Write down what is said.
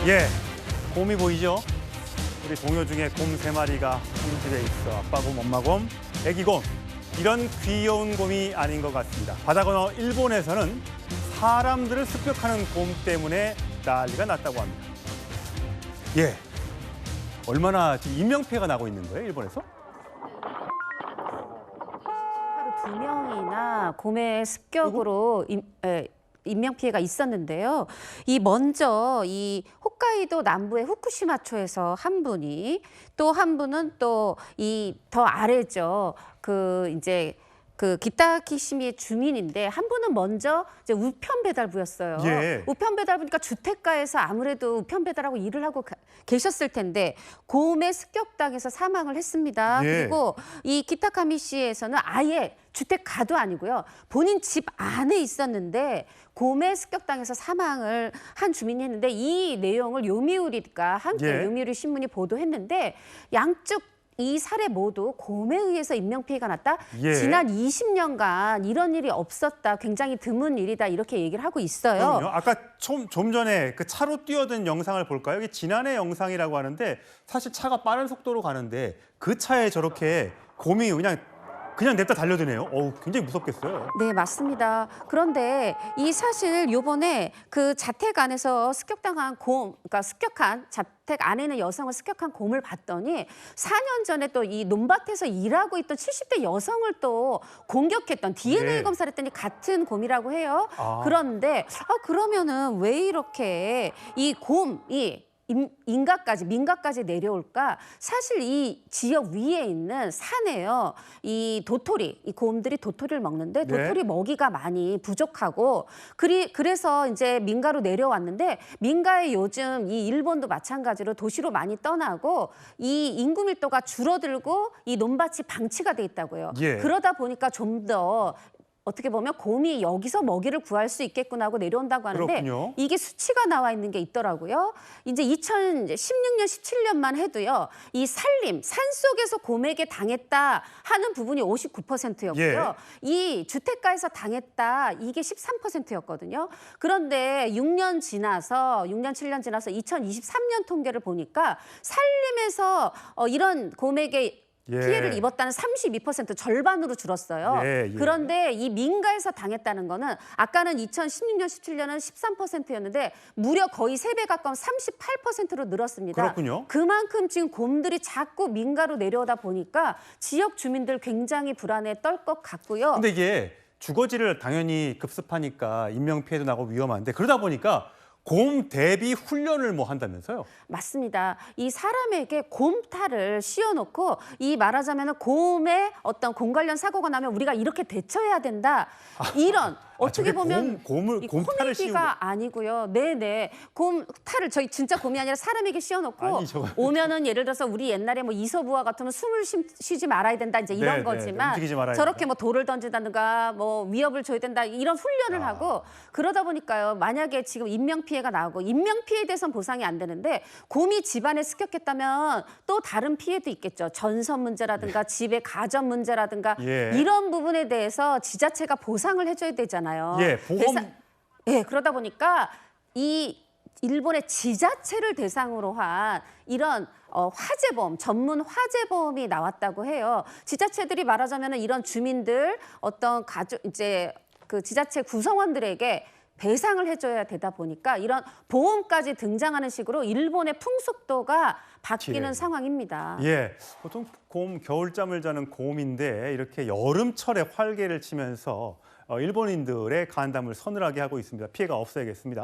예, 곰이 보이죠? 우리 동요 중에 곰 3마리가 한 집에 있어. 아빠 곰, 엄마 곰, 애기 곰. 이런 귀여운 곰이 아닌 것 같습니다. 바다 건너 일본에서는 사람들을 습격하는 곰 때문에 난리가 났다고 합니다. 예, 얼마나 지금 인명피해가 나고 있는 거예요, 일본에서? 하루 2명이나 곰의 습격으로 인명 피해가 있었는데요. 먼저 이 홋카이도 남부의 후쿠시마초에서 한 분이, 또 한 분은 또 이 더 아래죠. 그 기타키시미의 주민인데, 한 분은 먼저 이제 우편 배달부였어요. 예. 우편 배달부니까 주택가에서 아무래도 우편 배달하고 일을 하고 계셨을 텐데 곰에 습격당해서 사망을 했습니다. 예. 그리고 이 기타카미시에서는 아예 주택가도 아니고요. 본인 집 안에 있었는데 곰에 습격당해서 사망을 한 주민이 했는데, 이 내용을 요미우리가 함께 예. 요미우리 신문이 보도했는데, 양쪽 이 사례 모두 곰에 의해서 인명피해가 났다. 예. 지난 20년간 이런 일이 없었다. 굉장히 드문 일이다. 이렇게 얘기를 하고 있어요. 그럼요. 아까 좀 전에 그 차로 뛰어든 영상을 볼까요? 이게 지난해 영상이라고 하는데, 사실 차가 빠른 속도로 가는데 그 차에 저렇게 곰이 그냥 냅다 달려드네요. 어우, 굉장히 무섭겠어요. 네, 맞습니다. 그런데 이 사실 요번에 그 자택 안에서 습격당한 곰, 그러니까 습격한 자택 안에 있는 여성을 습격한 곰을 봤더니 4년 전에 또 이 논밭에서 일하고 있던 70대 여성을 또 공격했던 DNA 네. 검사를 했더니 같은 곰이라고 해요. 아. 그런데 그러면은 왜 이렇게 이 곰이 민가까지 내려올까? 사실 이 지역 위에 있는 산에요. 이 곰들이 도토리를 먹는데, 네. 도토리 먹이가 많이 부족하고, 그래서 이제 민가로 내려왔는데, 민가에 요즘 이 일본도 마찬가지로 도시로 많이 떠나고 이 인구 밀도가 줄어들고 이 논밭이 방치가 돼 있다고요. 예. 그러다 보니까 좀 더 어떻게 보면 곰이 여기서 먹이를 구할 수 있겠구나 하고 내려온다고 하는데, 그렇군요. 이게 수치가 나와 있는 게 있더라고요. 이제 2016년, 17년만 해도요. 이 산속에서 곰에게 당했다 하는 부분이 59%였고요. 이 주택가에서 당했다, 이게 13%였거든요. 그런데 6년, 7년 지나서 2023년 통계를 보니까 산림에서 이런 곰에게 피해를 입었다는 32%, 절반으로 줄었어요. 예. 그런데 이 민가에서 당했다는 거는, 아까는 2016년, 17년은 13%였는데 무려 거의 3배 가까운 38%로 늘었습니다. 그렇군요. 그만큼 지금 곰들이 자꾸 민가로 내려오다 보니까 지역 주민들 굉장히 불안에 떨 것 같고요. 근데 이게 주거지를 당연히 급습하니까 인명피해도 나고 위험한데, 그러다 보니까 곰 대비 훈련을 한다면서요? 맞습니다. 이 사람에게 곰탈을 씌워놓고, 이 말하자면 곰의 어떤 곰 관련 사고가 나면 우리가 이렇게 대처해야 된다. 이런 어떻게 보면 곰탈을 코미디가 아니고요. 네네. 곰탈을 저희 진짜 곰이 아니라 사람에게 씌워놓고, 아니, 오면은 예를 들어서 우리 옛날에 이소부화 같으면 숨을 쉬지 말아야 된다, 이제 이런 네, 거지만, 움직이지 말아야 저렇게 된다. 돌을 던진다든가 위협을 줘야 된다, 이런 훈련을 하고, 그러다 보니까요. 만약에 지금 인명 피해가 나오고, 인명 피해에 대해서는 보상이 안 되는데 곰이 집안에 습격했다면 또 다른 피해도 있겠죠. 전선 문제라든가 집의 가전 문제라든가 이런 부분에 대해서 지자체가 보상을 해줘야 되잖아요. 그러다 보니까 이 일본의 지자체를 대상으로 한 이런 화재보험, 전문 화재보험이 나왔다고 해요. 지자체들이 말하자면 이런 주민들, 어떤 그 지자체 구성원들에게 배상을 해줘야 되다 보니까 이런 보험까지 등장하는 식으로 일본의 풍속도가 바뀌는 상황입니다. 예, 보통 겨울잠을 자는 곰인데 이렇게 여름철에 활개를 치면서 일본인들의 간담을 서늘하게 하고 있습니다. 피해가 없어야겠습니다.